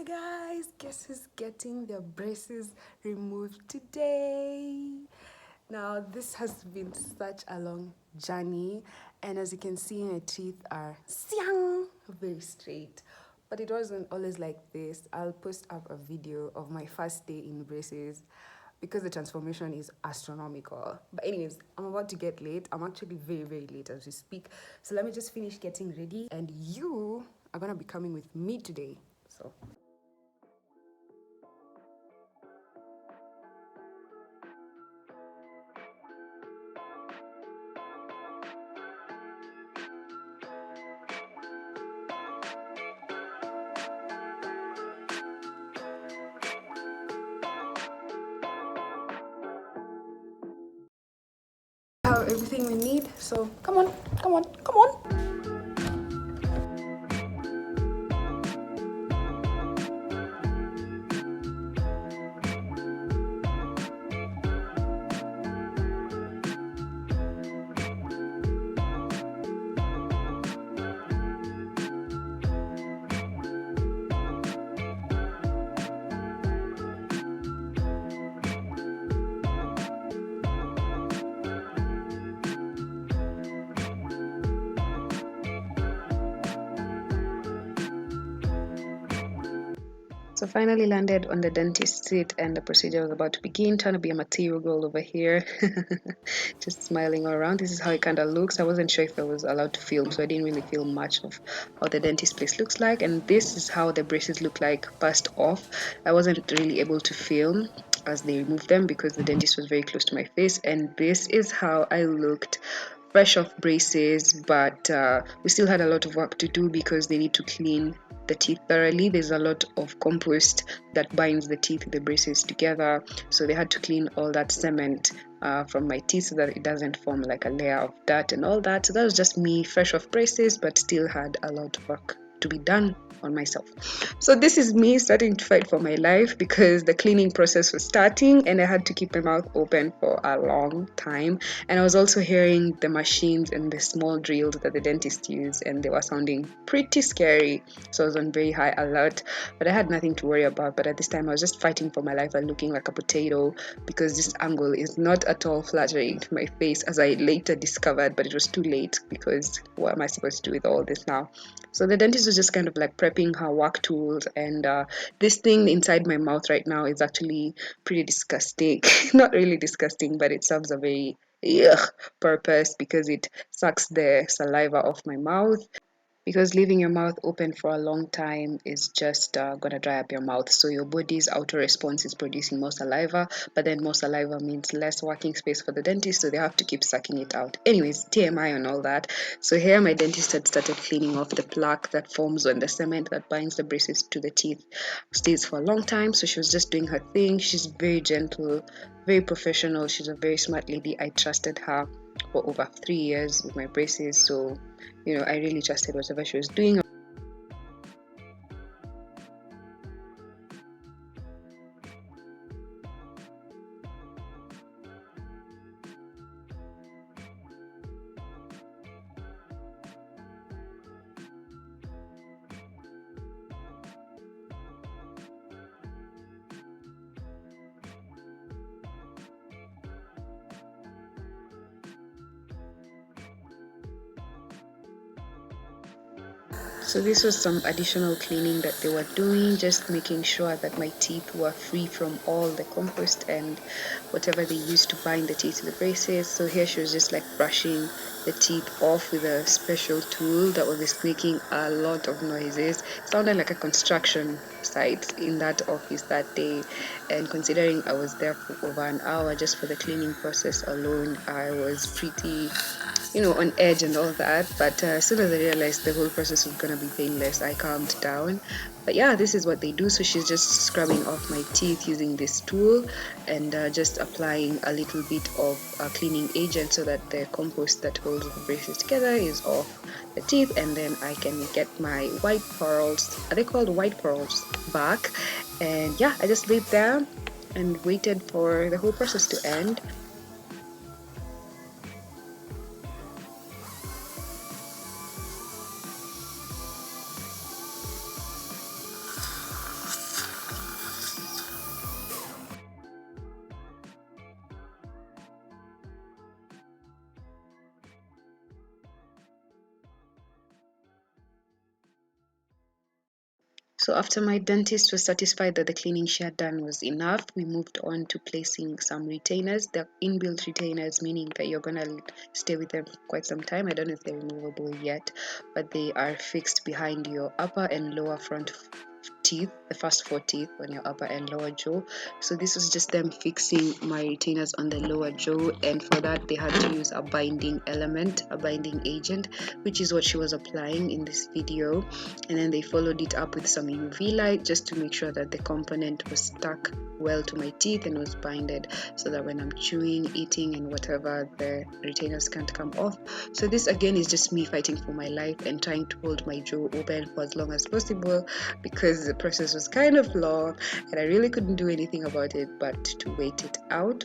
Hi guys, guess who's getting their braces removed today? Now this has been such a long journey, and as you can see, my teeth are very straight. But it wasn't always like this. I'll post up a video of my first day in braces because the transformation is astronomical. But anyways, I'm about to get late. I'm actually very late as we speak. So let me just finish getting ready, and you are gonna be coming with me today. So have everything we need. So come on, come on, come on. So finally landed on the dentist seat and the procedure was about to begin. Trying to be a material girl over here. Just smiling all around. This is how it kind of looks. I wasn't sure if I was allowed to film, so I didn't really film much of how the dentist place looks like. And this is how the braces look like first off. I wasn't really able to film as they removed them because the dentist was very close to my face. And this is how I looked fresh off braces, but we still had a lot of work to do because they need to clean the teeth thoroughly. There's a lot of compost that binds the teeth, the braces together, so they had to clean all that cement from my teeth so that it doesn't form like a layer of dirt and all that. So that was just me fresh off braces, but still had a lot of work to be done on myself. So this is me starting to fight for my life because the cleaning process was starting and I had to keep my mouth open for a long time. And I was also hearing the machines and the small drills that the dentist used, and they were sounding pretty scary. So I was on very high alert, but I had nothing to worry about. But at this time I was just fighting for my life and looking like a potato because this angle is not at all flattering to my face, as I later discovered, but it was too late because what am I supposed to do with all this now? So the dentist was just kind of like prepping her work tools, and this thing inside my mouth right now is actually pretty disgusting. Not really disgusting, but it serves a very purpose because it sucks the saliva off my mouth, because leaving your mouth open for a long time is just gonna dry up your mouth. So your body's auto response is producing more saliva, but then more saliva means less working space for the dentist, so they have to keep sucking it out. Anyways, TMI on all that. So here my dentist had started cleaning off the plaque that forms on the cement that binds the braces to the teeth. Stays for a long time, so she was just doing her thing. She's very gentle, very professional. She's a very smart lady. I trusted her for over 3 years with my braces, so I really trusted whatever she was doing. So this was some additional cleaning that they were doing, just making sure that my teeth were free from all the compost and whatever they used to bind the teeth to the braces. So here she was just like brushing the teeth off with a special tool that was making a lot of noises. It sounded like a construction site in that office that day, and considering I was there for over an hour just for the cleaning process alone, I was pretty on edge and all that. But as soon as I realized the whole process was gonna be painless, I calmed down. But yeah, this is what they do. So she's just scrubbing off my teeth using this tool and just applying a little bit of cleaning agent so that the compost that holds the braces together is off the teeth, and then I can get my white pearls. Are they called white pearls? Back. And yeah, I just laid there and waited for the whole process to end. So after my dentist was satisfied that the cleaning she had done was enough, we moved on to placing some retainers. They're inbuilt retainers, meaning that you're gonna stay with them for quite some time. I don't know if they're removable yet, but they are fixed behind your upper and lower front teeth, the first four teeth on your upper and lower jaw. So this was just them fixing my retainers on the lower jaw, and for that they had to use a binding element, a binding agent, which is what she was applying in this video. And then they followed it up with some UV light just to make sure that the component was stuck well to my teeth and was binded, so that when I'm chewing, eating and whatever, the retainers can't come off. So this again is just me fighting for my life and trying to hold my jaw open for as long as possible, because the process was kind of long and I really couldn't do anything about it but to wait it out.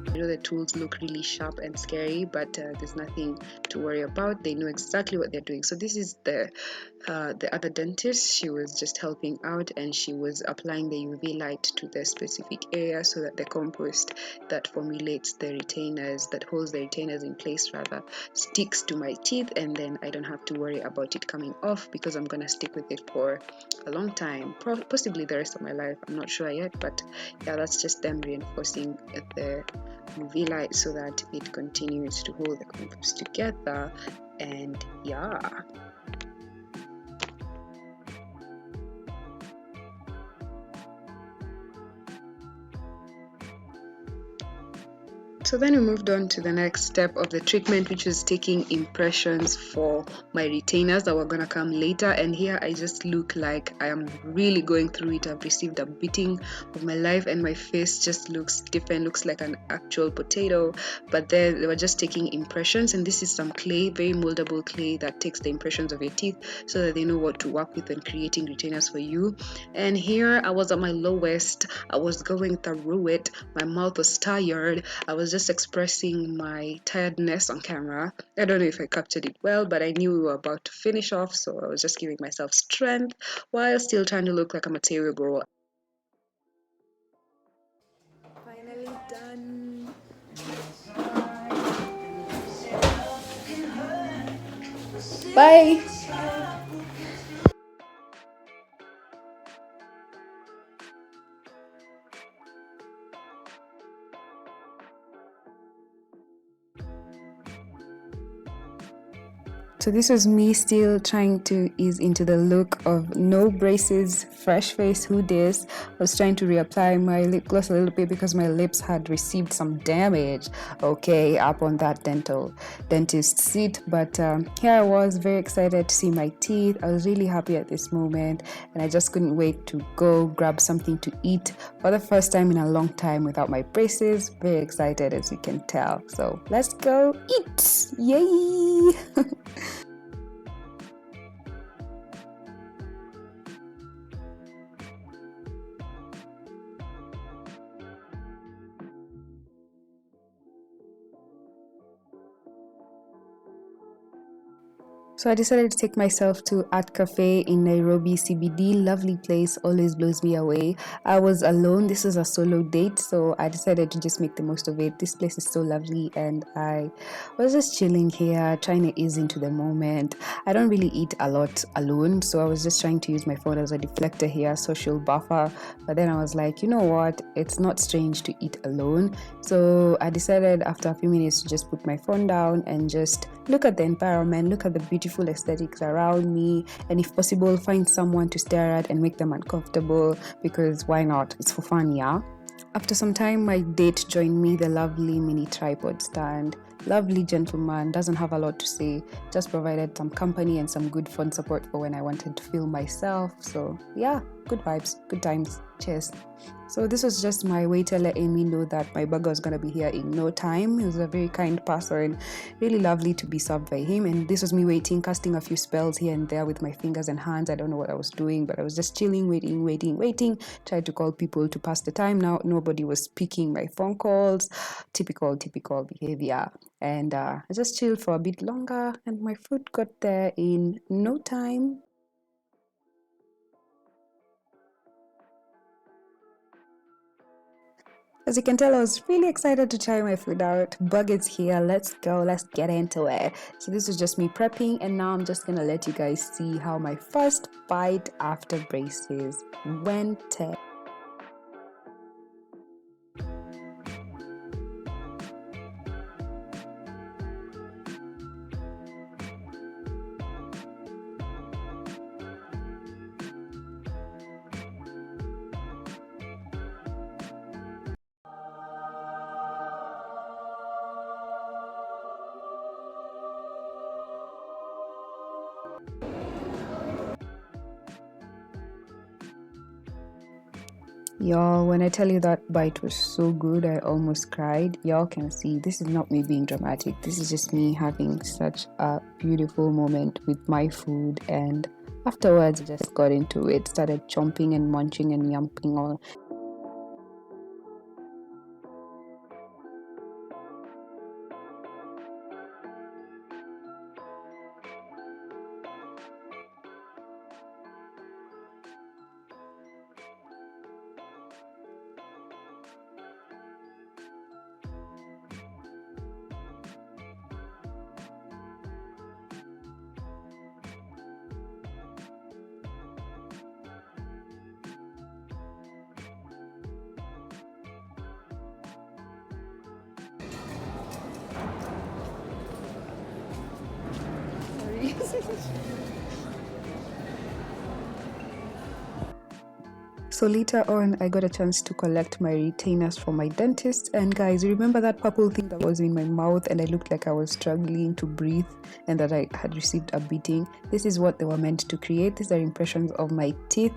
I know the tools look really sharp and scary, but there's nothing to worry about. They know exactly what they're doing. So this is the other dentist. She was just helping out, and she was applying the UV light to the specific area so that the compost that formulates the retainers, that holds the retainers in place rather, sticks to my teeth, and then I don't have to worry about it coming off, because I'm gonna stick with it for a long time, possibly the rest of my life. I'm not sure yet, but yeah, that's just them reinforcing the UV light so that it continues to hold the compost together. And yeah. So then we moved on to the next step of the treatment, which was taking impressions for my retainers that were gonna come later. And here I just look like I am really going through it. I've received a beating of my life and my face just looks different, looks like an actual potato. But then they were just taking impressions, and this is some clay, very moldable clay that takes the impressions of your teeth so that they know what to work with when creating retainers for you. And here I was at my lowest. I was going through it. My mouth was tired. I was just expressing my tiredness on camera. I don't know if I captured it well, but I knew we were about to finish off, so I was just giving myself strength while still trying to look like a material girl. Finally done. Bye. So this was me still trying to ease into the look of no braces, fresh face, who dis. I was trying to reapply my lip gloss a little bit because my lips had received some damage, okay, up on that dentist seat. But here I was, very excited to see my teeth. I was really happy at this moment, and I just couldn't wait to go grab something to eat for the first time in a long time without my braces. Very excited, as you can tell. So let's go eat! Yay! So I decided to take myself to Art Cafe in Nairobi CBD. Lovely place, always blows me away. I was alone. This is a solo date, so I decided to just make the most of it. This place is so lovely, and I was just chilling here, trying to ease into the moment. I don't really eat a lot alone, so I was just trying to use my phone as a deflector here, social buffer. But then I was like, you know what? It's not strange to eat alone. So I decided after a few minutes to just put my phone down and just look at the environment, look at the beautiful aesthetics around me, and if possible, find someone to stare at and make them uncomfortable, because why not? It's for fun, yeah? After some time, my date joined me, the lovely mini tripod stand. Lovely gentleman, doesn't have a lot to say, just provided some company and some good fun support for when I wanted to film myself. So yeah, good vibes, good times. Cheers. So this was just my way to let Amy know that my burger was gonna be here in no time. He was a very kind person, really lovely to be served by him. And this was me waiting, casting a few spells here and there with my fingers and hands. I don't know what I was doing, but I was just chilling, waiting. Tried to call people to pass the time. Now nobody was picking my phone calls. Typical behavior. And I just chilled for a bit longer, and my food got there in no time. As you can tell, I was really excited to try my food out. Bucket's here, let's go, let's get into it. So this is just me prepping, and now I'm just gonna let you guys see how my first bite after braces went. Y'all, when I tell you that bite was so good, I almost cried. Y'all can see this is not me being dramatic. This is just me having such a beautiful moment with my food. And afterwards, I just got into it, started chomping and munching and yumping all. So later on, I got a chance to collect my retainers from my dentist. And guys, remember that purple thing that was in my mouth and I looked like I was struggling to breathe and that I had received a beating? This is what they were meant to create. These are impressions of my teeth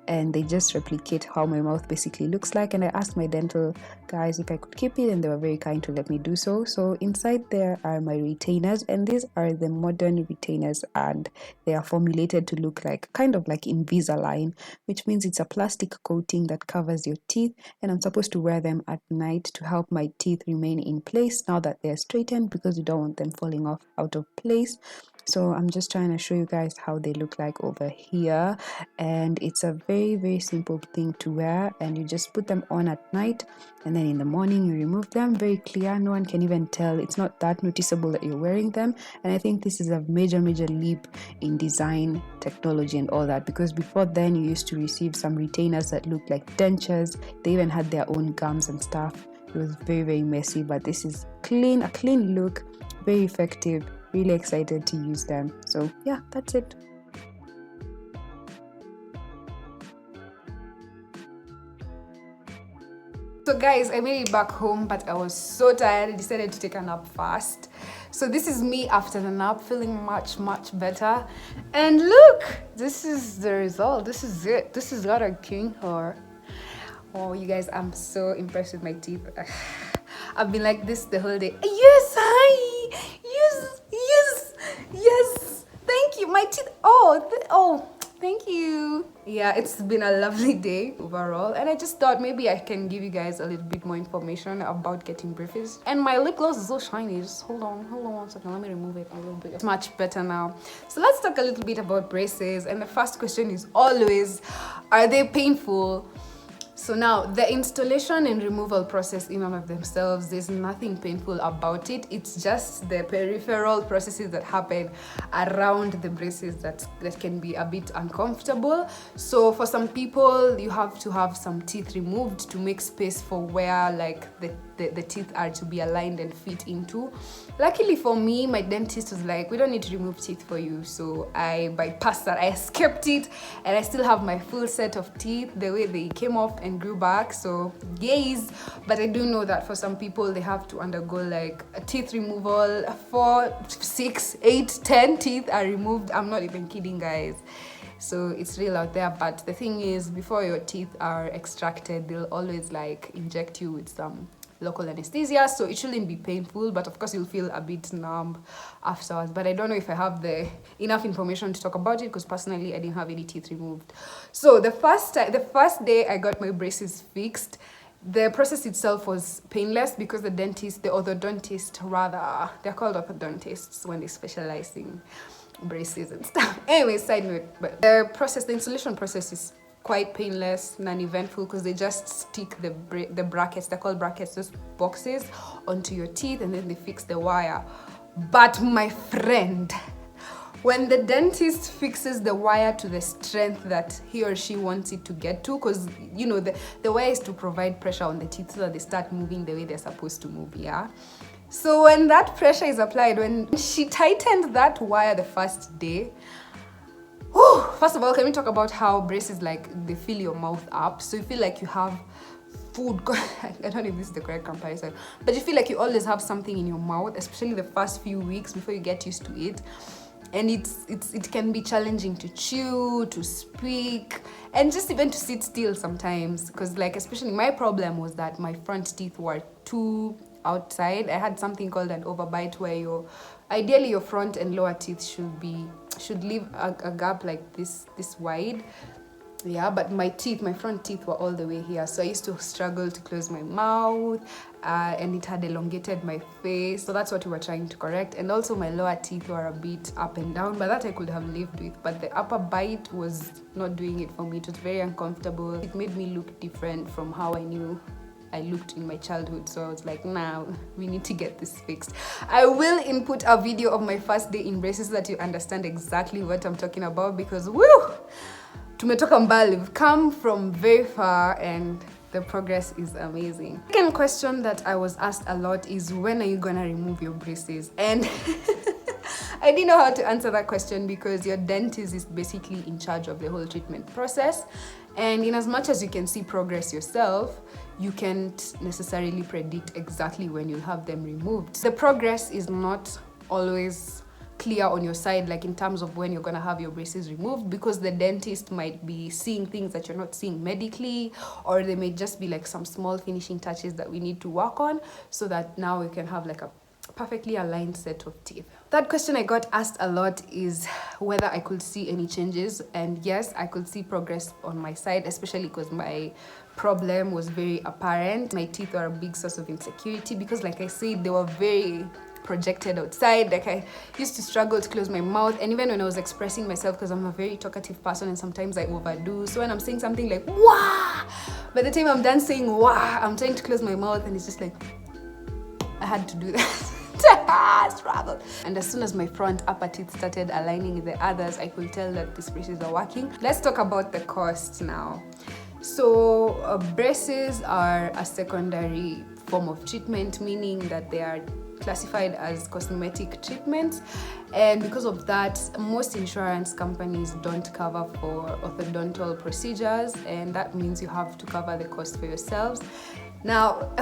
and they just replicate how my mouth basically looks like. And I asked my dental guys if I could keep it and they were very kind to let me do so. So inside there are my retainers, and these are the modern retainers, and they are formulated to look like kind of like Invisalign, which means it's a plastic coating that covers your teeth, and I'm supposed to wear them at night to help my teeth remain in place now that they're straightened, because you don't want them falling off out of place. So I'm just trying to show you guys how they look like over here, and it's a very simple thing to wear, and you just put them on at night and then in the morning you remove them. Very clear, no one can even tell. It's not that noticeable that you're wearing them, and I think this is a major leap in design technology and all that, because before then you used to receive some retainers that looked like dentures. They even had their own gums and stuff. It was very messy, but this is clean, a clean look, very effective. Really excited to use them. So yeah, that's it. So guys, I made it back home, but I was so tired, I decided to take a nap fast. So this is me after the nap, feeling much better. And look, this is the result. This is it. This is what I came for. Oh, you guys, I'm so impressed with my teeth. I've been like this the whole day. Yes, hi. Yes. Thank you. My teeth. Oh. Thank you. Yeah, it's been a lovely day overall, and I just thought maybe I can give you guys a little bit more information about getting braces. And my lip gloss is so shiny. Just hold on 1 second. Let me remove it a little bit. It's much better now. So let's talk a little bit about braces. And the first question is always, are they painful? So now, the installation and removal process in and of themselves, there's nothing painful about it. It's just the peripheral processes that happen around the braces that can be a bit uncomfortable. So for some people, you have to have some teeth removed to make space for where like the teeth are to be aligned and fit into. Luckily for me, my dentist was like, we don't need to remove teeth for you. So I bypassed that. I escaped it, and I still have my full set of teeth the way they came off and grew back. So gaze. But I do know that for some people, they have to undergo like a teeth removal. 4, 6, 8, 10 teeth are removed. I'm not even kidding, guys. So it's real out there. But the thing is, before your teeth are extracted, they'll always like inject you with some local anesthesia, so it shouldn't be painful, but of course you'll feel a bit numb afterwards. But I don't know if I have the enough information to talk about it, because personally I didn't have any teeth removed. So the first day I got my braces fixed, the process itself was painless, because the orthodontist rather, they're called orthodontists when they specialize in braces and stuff. Anyway, side note, but the installation process is quite painless, non-eventful, because they just stick the brackets, they're called brackets, those boxes, onto your teeth, and then they fix the wire. But my friend, when the dentist fixes the wire to the strength that he or she wants it to get to, because you know the wire is to provide pressure on the teeth so that they start moving the way they're supposed to move, yeah? So when that pressure is applied, when she tightened that wire the first day, whew, first of all, can we talk about how braces, like, they fill your mouth up, so you feel like you have food. I don't know if this is the correct comparison, but you feel like you always have something in your mouth, especially the first few weeks before you get used to it. And it can be challenging to chew, to speak, and just even to sit still sometimes, because, like, especially my problem was that my front teeth were too outside. I had something called an overbite, where ideally your front and lower teeth should leave a gap like this wide. Yeah, but my front teeth were all the way here, so I used to struggle to close my mouth, and it had elongated my face, so that's what we were trying to correct. And also my lower teeth were a bit up and down, but that I could have lived with, but the upper bite was not doing it for me. It was very uncomfortable. It made me look different from how I knew I looked in my childhood, so I was like, nah, we need to get this fixed. I will input a video of my first day in braces so that you understand exactly what I'm talking about, because woo, tumetoka mbali, we've come from very far, and the progress is amazing. Second question that I was asked a lot is, when are you gonna remove your braces? And I didn't know how to answer that question, because your dentist is basically in charge of the whole treatment process, and in as much as you can see progress yourself, you can't necessarily predict exactly when you'll have them removed. The progress is not always clear on your side, like in terms of when you're gonna have your braces removed, because the dentist might be seeing things that you're not seeing medically, or they may just be like some small finishing touches that we need to work on, so that now we can have like a perfectly aligned set of teeth. That question I got asked a lot is whether I could see any changes, and yes, I could see progress on my side, especially because my problem was very apparent. My teeth were a big source of insecurity, because, like I said, they were very projected outside. Like, I used to struggle to close my mouth, and even when I was expressing myself, because I'm a very talkative person and sometimes I overdo, so when I'm saying something like wah, by the time I'm done saying wah, I'm trying to close my mouth, and it's just like I had to do that. Struggle. And as soon as my front upper teeth started aligning with the others, I could tell that these braces are working. Let's talk about the cost now. So braces are a secondary form of treatment, meaning that they are classified as cosmetic treatments, and because of that, most insurance companies don't cover for orthodontal procedures, and that means you have to cover the cost for yourselves. Now,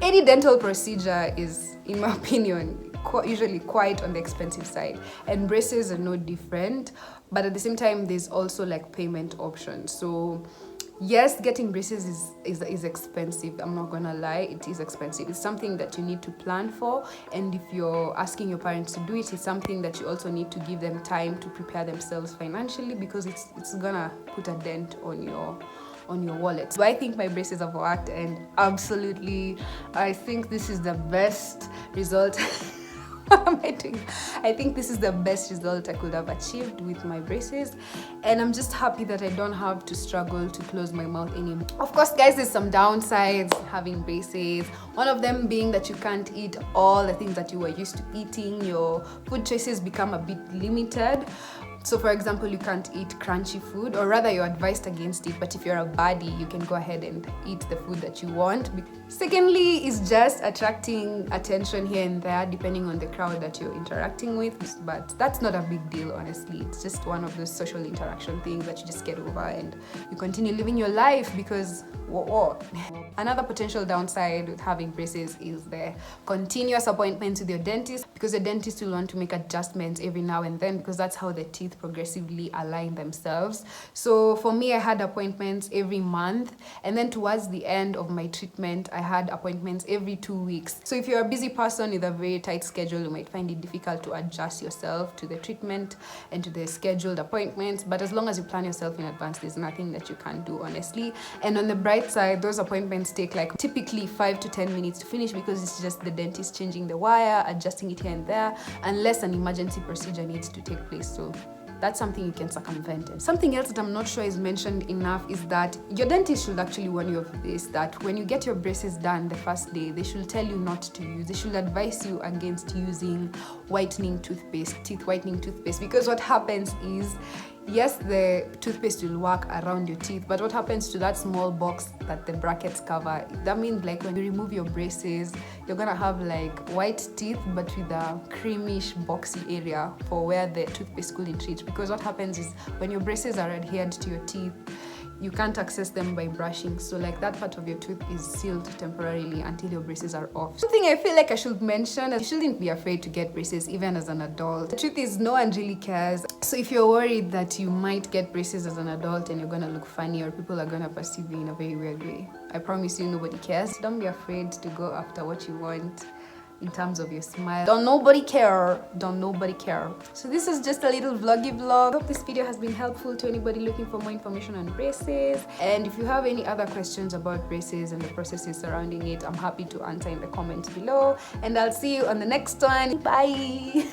any dental procedure is, in my opinion, usually quite on the expensive side, and braces are no different, but at the same time, there's also like payment options. So yes, getting braces is expensive. I'm not gonna lie, it is expensive. It's something that you need to plan for, and if you're asking your parents to do it, it's something that you also need to give them time to prepare themselves financially, because it's gonna put a dent on your wallet. So I think my braces have worked, and absolutely, I think this is the best result. What am I doing? I think this is the best result I could have achieved with my braces, and I'm just happy that I don't have to struggle to close my mouth anymore. Of course, guys, there's some downsides having braces. One of them being that you can't eat all the things that you were used to eating. Your food choices become a bit limited. So for example, you can't eat crunchy food, or rather you're advised against it, but if you're a baddie, you can go ahead and eat the food that you want. Secondly, is just attracting attention here and there depending on the crowd that you're interacting with, but that's not a big deal, honestly. It's just one of those social interaction things that you just get over and you continue living your life, because Another potential downside with having braces is the continuous appointments with your dentist, because the dentist will want to make adjustments every now and then, because that's how the teeth progressively align themselves. So for me, I had appointments every month, and then towards the end of my treatment, I had appointments every 2 weeks. So if you're a busy person with a very tight schedule, you might find it difficult to adjust yourself to the treatment and to the scheduled appointments, but as long as you plan yourself in advance, there's nothing that you can't do, honestly. And on the bright side, those appointments take like typically 5 to 10 minutes to finish, because it's just the dentist changing the wire, adjusting it here and there, unless an emergency procedure needs to take place. So that's something you can circumvent. And something else that I'm not sure is mentioned enough is that your dentist should actually warn you of this, that when you get your braces done the first day, they should tell you not to use, they should advise you against using whitening toothpaste, teeth whitening toothpaste, because what happens is, yes, the toothpaste will work around your teeth, but what happens to that small box that the brackets cover, that means like when you remove your braces, you're gonna have like white teeth but with a creamish boxy area for where the toothpaste couldn't reach. Because what happens is when your braces are adhered to your teeth, you can't access them by brushing, so like that part of your tooth is sealed temporarily until your braces are off. Something I feel like I should mention, you shouldn't be afraid to get braces even as an adult. The truth is, no one really cares. So if you're worried that you might get braces as an adult and you're gonna look funny or people are gonna perceive you in a very weird way, I promise you nobody cares. Don't be afraid to go after what you want in terms of your smile. Don't nobody care. So this is just a little vloggy vlog. I hope this video has been helpful to anybody looking for more information on braces. And if you have any other questions about braces and the processes surrounding it, I'm happy to answer in the comments below. And I'll see you on the next one. Bye.